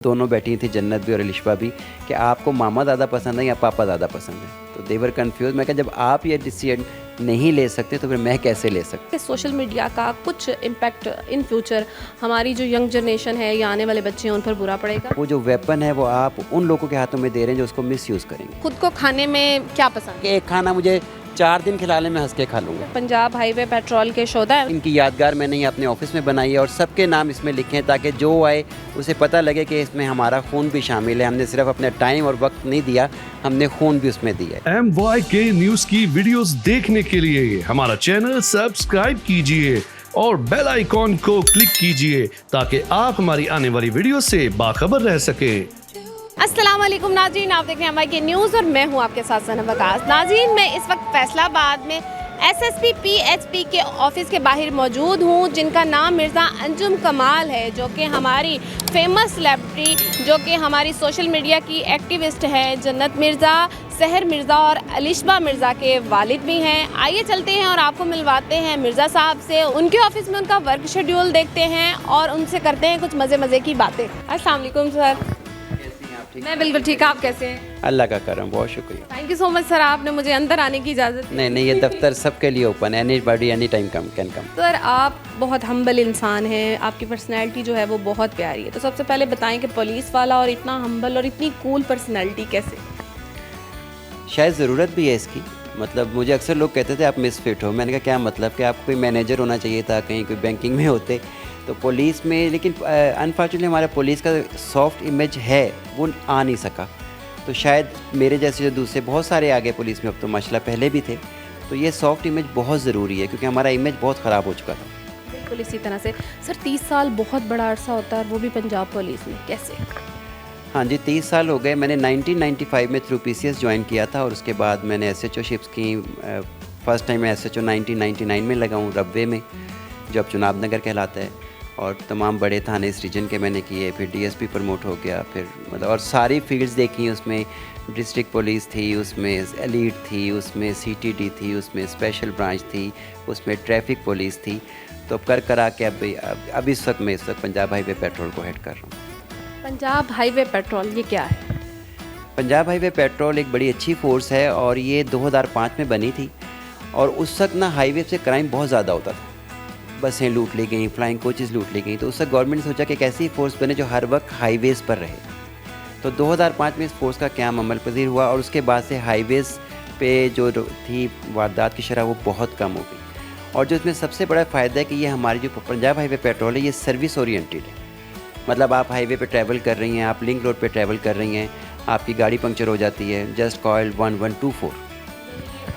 दोनों बैठी थी, जन्नत भी और अलिशबा भी, कि आपको मामा ज़्यादा पसंद है या पापा ज़्यादा पसंद है। तो देवर कन्फ्यूज़। मैं कहा जब आप ये डिसीजन नहीं ले सकते तो फिर मैं कैसे ले सकता। सोशल मीडिया का कुछ इम्पैक्ट इन फ्यूचर हमारी जो यंग जनरेशन है या आने वाले बच्चे हैं उन पर बुरा पड़ेगा? वो जो वेपन है वो आप उन लोगों के हाथों में दे रहे हैं जो उसको मिसयूज़ करेंगे। खुद को खाने में क्या पसंद है? एक खाना मुझे 4 दिन खिला लें, मैं हंस के खा लूँगा। पंजाब हाईवे पेट्रोल के शोधा इनकी यादगार मैंने ये अपने ऑफिस में बनाई है और सबके नाम इसमें लिखे हैं ताकि जो आए उसे पता लगे कि इसमें हमारा खून भी शामिल है। हमने सिर्फ अपने टाइम और वक्त नहीं दिया, हमने खून भी उसमें दिया है। MYK न्यूज की वीडियोस देखने के लिए हमारा चैनल सब्सक्राइब कीजिए और बेल आइकॉन को क्लिक कीजिए ताकि आप हमारी आने वाली वीडियो से बाखबर रह सकें। अस्सलाम वालेकुम नाज़रीन, आप देख रहे हैं MYK न्यूज़ और मैं हूं आपके साथ सना वकास। नाज़रीन, मैं इस वक्त फैसलाबाद में SSP PHP के ऑफिस के बाहर मौजूद हूं, जिनका नाम मिर्ज़ा अंजुम कमाल है, जो कि हमारी फेमस सेलिब्रिटी, जो कि हमारी सोशल मीडिया की एक्टिविस्ट है, जन्नत मिर्ज़ा, सहर मिर्ज़ा और अलिशबा मिर्ज़ा के वालिद भी हैं। आइए चलते हैं और आपको मिलवाते हैं मिर्ज़ा साहब से, उनके ऑफिस में उनका वर्क शेड्यूल देखते हैं और उनसे करते हैं कुछ मज़े की बातें। अस्सलाम वालेकुम सर। मैं बिल्कुल ठीक, आप कैसे हैं? अल्लाह का करम, बहुत शुक्रिया। Thank you so much sir, आपने मुझे अंदर आने की इजाज़त दी। नहीं, ये दफ्तर सबके लिए ओपन है, anybody any time can come. Sir, आप बहुत हम्बल इंसान हैं, आपकी पर्सनैलिटी जो है वो बहुत प्यारी है। तो सबसे पहले बताएं कि पुलिस वाला और इतना हम्बल और इतनी कूल पर्सनैलिटी कैसे? शायद ज़रूरत भी है इसकी। मतलब मुझे अक्सर लोग कहते थे आप मिसफिट हो। मैंने कहा क्या मतलब, कि आपको कोई मैनेजर होना चाहिए था, कहीं कोई बैंकिंग में होते तो पुलिस में। लेकिन अनफॉर्चुनेटली हमारा पुलिस का सॉफ्ट इमेज है वो आ नहीं सका। तो शायद मेरे जैसे जो दूसरे बहुत सारे आगे पुलिस में, अब तो माशाल्लाह पहले भी थे, तो ये सॉफ्ट इमेज बहुत ज़रूरी है क्योंकि हमारा इमेज बहुत ख़राब हो चुका था। बिल्कुल इसी तरह से सर, 30 साल बहुत बड़ा अरसा होता है और वो भी पंजाब पुलिस में, कैसे? हाँ जी, 30 साल हो गए। मैंने 1995 में थ्रू PCS ज्वाइन किया था और उसके बाद मैंने SHO शिप्स की। फ़र्स्ट टाइम मैं SHO 1999 में लगा हूँ रब्वे में, जो अब चुनाब नगर कहलाता है, और तमाम बड़े थाने इस रीजन के मैंने किए। फिर DSP प्रमोट हो गया, फिर मतलब और सारी फील्ड्स देखी। उसमें डिस्ट्रिक्ट पुलिस थी, उसमें एलीट थी, उसमें CTD थी, उसमें स्पेशल ब्रांच थी, उसमें ट्रैफिक पुलिस थी। तो करा के अब इस वक्त पंजाब हाईवे पेट्रोल को हेड कर रहा हूँ। पंजाब हाईवे पेट्रोल ये क्या है? पंजाब हाईवे पेट्रोल एक बड़ी अच्छी फ़ोर्स है और ये 2005 में बनी थी। और उस वक्त ना हाईवे से क्राइम बहुत ज़्यादा होता था, बसें लूट ली गई, फ्लाइंग कोचेज़ लूट ली गई। तो उस वक्त गवर्नमेंट ने सोचा कि एक ऐसी फ़ोर्स बने जो हर वक्त हाईवेज़ पर रहे। तो 2005 में इस फोर्स का क़याम अमल पजीर हुआ और उसके बाद से हाईवेज़ पे जो थी वारदात की शरह वो बहुत कम हो गई। और जो इसमें सबसे बड़ा फ़ायदा है कि ये हमारी जो पंजाब हाईवे पेट्रोल है ये सर्विस ओरिएंटेड है। मतलब आप हाईवे पे ट्रैवल कर रही हैं, आप लिंक रोड पे ट्रैवल कर रही हैं, आपकी गाड़ी पंक्चर हो जाती है, जस्ट कॉल 1124।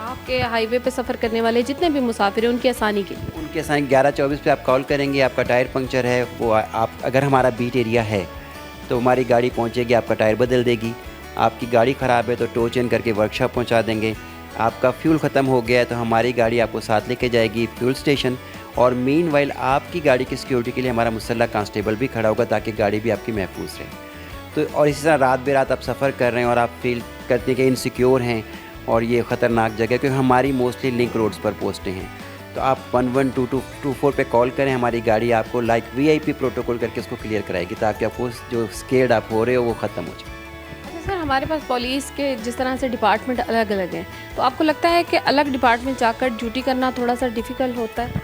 आपके हाईवे पे सफ़र करने वाले जितने भी मुसाफिर हैं उनकी आसानी के लिए, उनके साथ 1124 पे आप कॉल करेंगे, आपका टायर पंक्चर है, वो आप अगर हमारा बीट एरिया है तो हमारी गाड़ी पहुंचेगी, आपका टायर बदल देगी। आपकी गाड़ी ख़राब है तो टो चेंज करके वर्कशॉप पहुंचा देंगे। आपका फ्यूल ख़त्म हो गया है तो हमारी गाड़ी आपको साथ लेके जाएगी फ्यूल स्टेशन। और मीनवाइल आपकी गाड़ी की सिक्योरिटी के लिए हमारा मुसल्लह कांस्टेबल भी खड़ा होगा ताकि गाड़ी भी आपकी महफूज रहे। तो और इसी तरह रात बेरात आप सफ़र कर रहे हैं और आप फील करते हैं कि इनसिक्योर हैं और ये ख़तरनाक जगह, क्योंकि हमारी मोस्टली लिंक रोड्स पर पोस्टें हैं। तो आप 112224 पे कॉल करें, हमारी गाड़ी आपको लाइक VIP प्रोटोकॉल करके उसको क्लियर कराएगी ताकि आपको जो स्केर्ड आप हो रहे हो वो ख़त्म हो जाए। अच्छा सर, हमारे पास पुलिस के जिस तरह से डिपार्टमेंट अलग अलग हैं, तो आपको लगता है कि अलग डिपार्टमेंट जाकर ड्यूटी करना थोड़ा सा डिफ़िकल्ट होता है?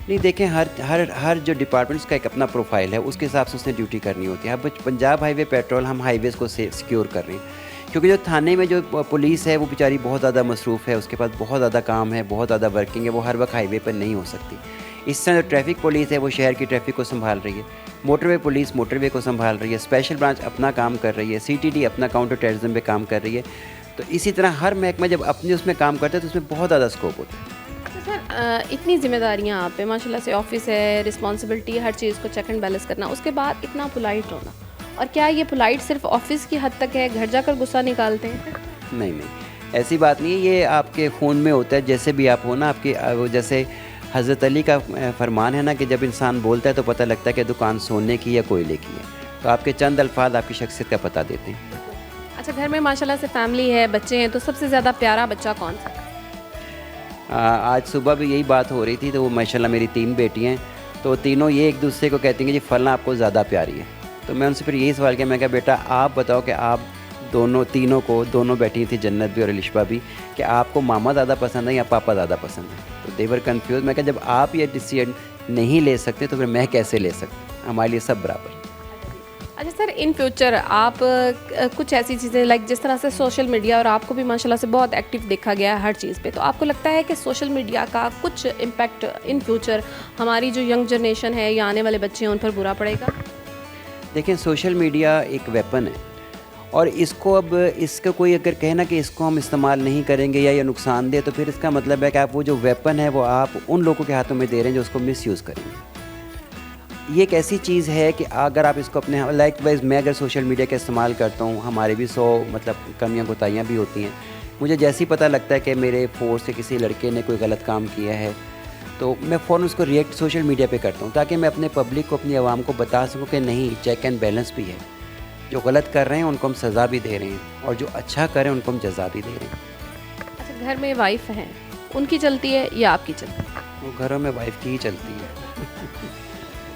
नहीं, देखें, हर जो डिपार्टमेंट्स का एक अपना प्रोफाइल है, उसके हिसाब से उसने ड्यूटी करनी होती है। अब पंजाब हाईवे पेट्रोल हम हाईवेज़ को सिक्योर कर रहे हैं क्योंकि जो थाने में जो पुलिस है वो बेचारी बहुत ज़्यादा मसरूफ़ है, उसके पास बहुत ज़्यादा काम है, बहुत ज़्यादा वर्किंग है, वो हर वक्त हाईवे पर नहीं हो सकती। इस तरह जो ट्रैफिक पुलिस है वो शहर की ट्रैफिक को संभाल रही है, मोटरवे पुलिस मोटरवे को संभाल रही है, स्पेशल ब्रांच अपना काम कर रही है, CTD अपना काउंटर टेररिज्म पे काम कर रही है। तो इसी तरह हर महकमा जब अपने उसमें काम करता है तो उसमें बहुत ज़्यादा स्कोप होता है। सर, इतनी जिम्मेदारियां आप पे माशाल्लाह से, ऑफिस है, रिस्पॉन्सिबिलिटी, हर चीज़ को चेक एंड बैलेंस करना, उसके बाद इतना पोलाइट होना, और क्या ये पोलाइट सिर्फ ऑफिस की हद तक है, घर जाकर गुस्सा निकालते हैं? नहीं, ऐसी बात नहीं है। ये आपके खून में होता है, जैसे भी आप हो ना। आपकी वो जैसे हज़रत अली का फरमान है ना कि जब इंसान बोलता है तो पता लगता है कि दुकान सोने की या कोयले की है। तो आपके चंद अल्फाज आपकी शख्सियत का पता देते हैं। अच्छा, घर में माशाल्लाह से फैमिली है, बच्चे हैं, तो सबसे ज़्यादा प्यारा बच्चा कौन सा? आज सुबह भी यही बात हो रही थी। तो वो माशाल्लाह मेरी 3 बेटियाँ हैं, तो तीनों ये एक दूसरे को कहती हैं कि जी फलना आपको ज़्यादा प्यारी है। तो मैं उनसे फिर यही सवाल किया, मैं कहा बेटा आप बताओ कि आप दोनों बैठी थी, जन्नत भी और अलिशबा भी, कि आपको मामा ज़्यादा पसंद है या पापा ज़्यादा पसंद है। तो देवर कन्फ्यूज़। मैं कहा जब आप ये डिसीजन नहीं ले सकते तो फिर मैं कैसे ले सकता, हमारे लिए सब बराबर। अच्छा सर, इन फ्यूचर आप कुछ ऐसी चीज़ें लाइक जिस तरह से सोशल मीडिया, और आपको भी माशाल्लाह से बहुत एक्टिव देखा गया है हर चीज़ पे, तो आपको लगता है कि सोशल मीडिया का कुछ इम्पैक्ट इन फ्यूचर हमारी जो यंग जनरेशन है या आने वाले बच्चे हैं उन पर बुरा पड़ेगा? देखिए सोशल मीडिया एक वेपन है, और इसको अब इसका कोई अगर कहे ना कि इसको हम इस्तेमाल नहीं करेंगे या ये नुकसान दे, तो फिर इसका मतलब है कि आप वो जो वेपन है वो आप उन लोगों के हाथों में दे रहे हैं जो उसको मिसयूज़ करेंगे। ये एक ऐसी चीज़ है कि अगर आप इसको अपने लाइक वाइज, मैं अगर सोशल मीडिया का इस्तेमाल करता हूँ, हमारे भी 100 मतलब कमियाँ कोताहियाँ भी होती हैं। मुझे जैसे ही पता लगता है कि मेरे फोर्स से किसी लड़के ने कोई गलत काम किया है, तो मैं फ़ौरन उसको रिएक्ट सोशल मीडिया पे करता हूँ, ताकि मैं अपने पब्लिक को, अपनी आवाम को बता सकूँ कि नहीं, चेक एंड बैलेंस भी है। जो गलत कर रहे हैं उनको हम सज़ा भी दे रहे हैं, और जो अच्छा कर रहे हैं उनको हम जज़ा भी दे रहे हैं। अच्छा, घर में वाइफ हैं, उनकी चलती है या आपकी चलती है? वो घरों में वाइफ की ही चलती है।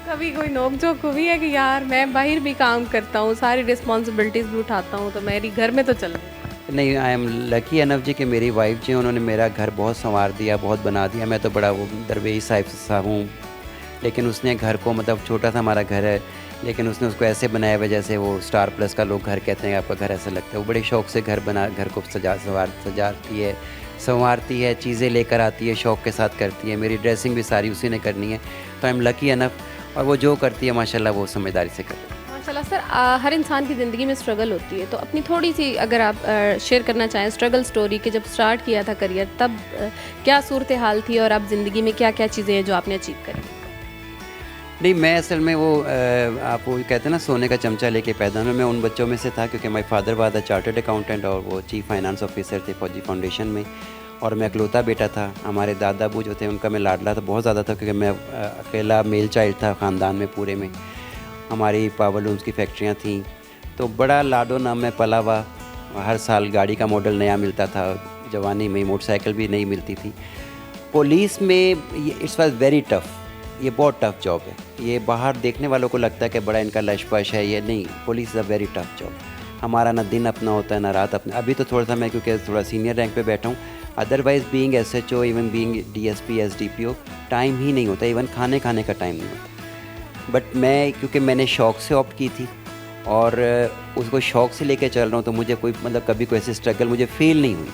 कभी कोई नोक झोंक हुई है कि यार मैं बाहर भी काम करता हूँ, सारी रिस्पॉन्सिबिलिटीज़ भी उठाता हूँ, तो मेरी घर में तो चल रही? नहीं, आई एम लकी अनफ जी कि मेरी वाइफ जी उन्होंने मेरा घर बहुत संवार दिया, बहुत बना दिया। मैं तो बड़ा वो दरवेश साहब हूँ, लेकिन उसने घर को, मतलब छोटा सा हमारा घर है, लेकिन उसने उसको ऐसे बनाया हुआ जैसे वो स्टार प्लस का लोग घर कहते हैं आपका घर ऐसा लगता है। वो बड़े शौक़ से घर को संवारती है, चीज़ें लेकर आती है, शौक़ के साथ करती है। मेरी ड्रेसिंग भी सारी उसी ने करनी है, तो आई एम लकी अनफ, और वो जो करती है माशाल्लाह वो समझदारी से करती है। माशाल्लाह सर, हर इंसान की ज़िंदगी में स्ट्रगल होती है, तो अपनी थोड़ी सी अगर आप शेयर करना चाहें स्ट्रगल स्टोरी, कि जब स्टार्ट किया था करियर तब क्या सूरत हाल थी, और आप ज़िंदगी में क्या क्या चीज़ें हैं जो आपने अचीव करी? नहीं, मैं असल में वो आप वो कहते हैं ना सोने का चमचा लेके पैदा हुआ, मैं उन बच्चों में से था, क्योंकि my father was a chartered accountant और वो चीफ फाइनेंस ऑफिसर थे फौजी फाउंडेशन में, और मैं इकलौता बेटा था। हमारे दादा अबू जो थे उनका मैं लाडला था, बहुत ज़्यादा था, क्योंकि मैं अकेला मेल चाइल्ड था ख़ानदान में पूरे में। हमारी पावर लूम्स की फैक्ट्रियाँ थीं, तो बड़ा लाडो नाम में पला हुआ। हर साल गाड़ी का मॉडल नया मिलता था, जवानी में मोटरसाइकिल भी नहीं मिलती थी। पुलिस में इट्स वाज वेरी टफ़, ये बहुत टफ़ जॉब है। ये बाहर देखने वालों को लगता है कि बड़ा इनका लश-पश है, ये नहीं, police is a very tough job. हमारा ना दिन अपना होता है ना रात अपना। अभी तो थोड़ा सा मैं क्योंकि थोड़ा सीनियर रैंक पे बैठा हूँ, otherwise being SHO, even being DSP, SDPO, time ही नहीं होता, इवन खाने का टाइम नहीं होता। बट मैं क्योंकि मैंने शौक़ से ऑप्ट की थी और उसको शौक़ से लेके चल रहा हूँ, तो मुझे कोई मतलब कभी कोई ऐसी स्ट्रगल मुझे फ़ील नहीं हुई।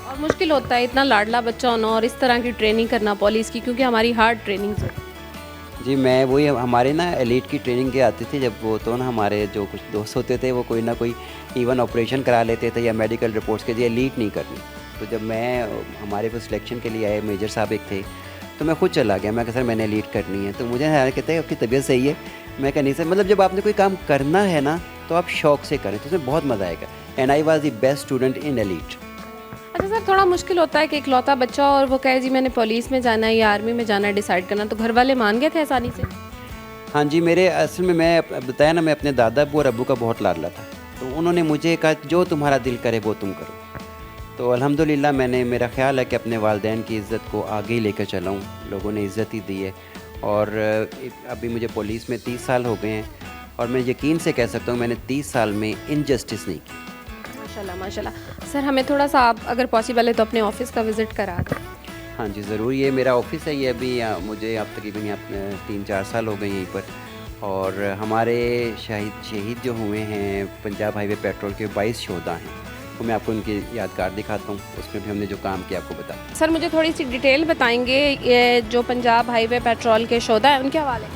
और मुश्किल होता है इतना लाडला बच्चा होना और इस तरह की ट्रेनिंग करना पुलिस की, क्योंकि हमारी हार्ड ट्रेनिंग है। जी, मैं वही, हमारे ना एलीट की ट्रेनिंग के आती थी, जब वो तो ना हमारे जो कुछ दोस्त होते थे वो कोई ना कोई इवन ऑपरेशन करा लेते थे या मेडिकल रिपोर्ट्स के लिए एलीट नहीं करनी। तो जब मैं हमारे को सिलेक्शन के लिए आए, मेजर साहब एक थे, तो मैं खुद चला गया। मैं कहा सर मैंने एलीट करनी है, तो मुझे कहते हैं आपकी तबीयत सही है। मैं कहा नहीं सर, मतलब जब आपने कोई काम करना है ना तो आप शौक़ से करें, तो उसमें बहुत मज़ा आएगा। And I was the best student in elite. अच्छा सर, थोड़ा मुश्किल होता है कि इकलौता बच्चा और वो कहे जी मैंने पुलिस में जाना है या आर्मी में जाना है, डिसाइड करना, तो घर वाले मान गए थे आसानी से? हाँ जी, मेरे असल में मैं बताया ना, मैं अपने दादा अबू और अबू का बहुत लाडला था, तो उन्होंने मुझे कहा जो तुम्हारा दिल करे वो तुम करो। तो अल्हम्दुलिल्लाह मैंने, मेरा ख्याल है कि अपने वालिदैन की इज़्ज़त को आगे ही लेकर चला हूँ, लोगों ने इज़्ज़त ही दी है। और अभी मुझे पुलिस में 30 साल हो गए हैं, और मैं यकीन से कह सकता हूँ मैंने 30 साल में इनजस्टिस नहीं की। माशाल्लाह माशाल्लाह। सर हमें थोड़ा सा आप अगर पॉसिबल है तो अपने ऑफिस का विज़िट करा दें। हाँ जी ज़रूर, ये मेरा ऑफिस है, ये अभी मुझे अब तकरीबन यहाँ 3-4 साल हो गए यहीं पर। और हमारे शहीद जो हुए हैं पंजाब हाईवे पेट्रोल के 22 शोधा हैं, तो मैं आपको उनकी यादगार दिखाता हूँ, उसमें भी हमने जो काम किया आपको बता। सर मुझे थोड़ी सी डिटेल बताएंगे, ये जो पंजाब हाईवे पेट्रोल के शोधा है उनके हवाले?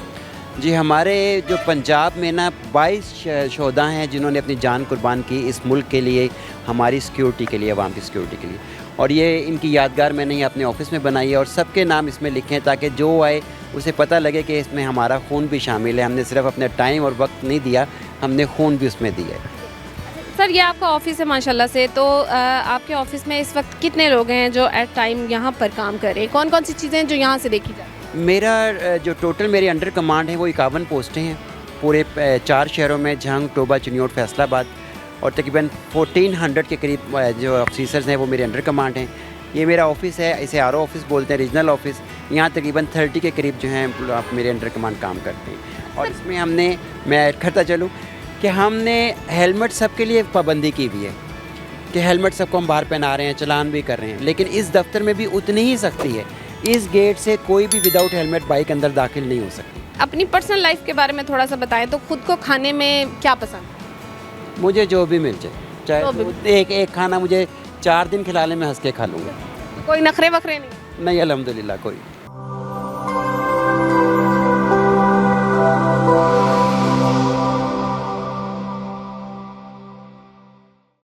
जी, हमारे जो पंजाब में ना 22 शोधा हैं जिन्होंने अपनी जान कुर्बान की इस मुल्क के लिए, हमारी सिक्योरिटी के लिए, आवाम की सिक्योरिटी के लिए। और ये इनकी यादगार मैंने ये अपने ऑफिस में बनाई है, और सबके नाम इसमें लिखे हैं ताकि जो आए उसे पता लगे कि इसमें हमारा खून भी शामिल है। हमने सिर्फ अपने टाइम और वक्त नहीं दिया, हमने खून भी उसमें दिया है। सर ये आपका ऑफिस है माशाल्लाह से, तो आपके ऑफिस में इस वक्त कितने लोग हैं जो एट टाइम यहाँ पर काम कर रहे हैं? कौन कौन सी चीज़ें जो यहाँ से देखी जाए? मेरा जो टोटल मेरे अंडर कमांड है वो 51 पोस्टें हैं पूरे 4 शहरों में, झंग, टोबा, चिन्योट, फैसलाबाद, और तकरीबन 1400 के करीब जो ऑफिसर्स हैं वो मेरे अंडर कमांड हैं। ये मेरा ऑफिस है, इसे RO ऑफिस बोलते हैं, रीजनल ऑफिस। यहाँ तकरीबन 30 के करीब जो हैं आप मेरे अंडर कमांड काम करते हैं। और इसमें हमने, मैं ऐड करता चलूँ कि हमने हेलमेट सबके लिए पाबंदी की हुई है कि हेलमेट सबको हम बाहर पहना रहे हैं, चलान भी कर रहे हैं, लेकिन इस दफ्तर में भी उतनी ही सख्ती है। इस गेट से कोई भी विदाउट हेलमेट बाइक अंदर दाखिल नहीं हो सकती। अपनी पर्सनल लाइफ के बारे में थोड़ा सा बताएं तो खुद को खाने में क्या पसंद है? मुझे जो भी मिल जाए, जो चाहे भी। एक खाना मुझे 4 दिन खिला ले, मैं हंस के खा लूँगा। कोई नखरे वखरे नहीं? नहीं, अल्हम्दुलिल्लाह कोई।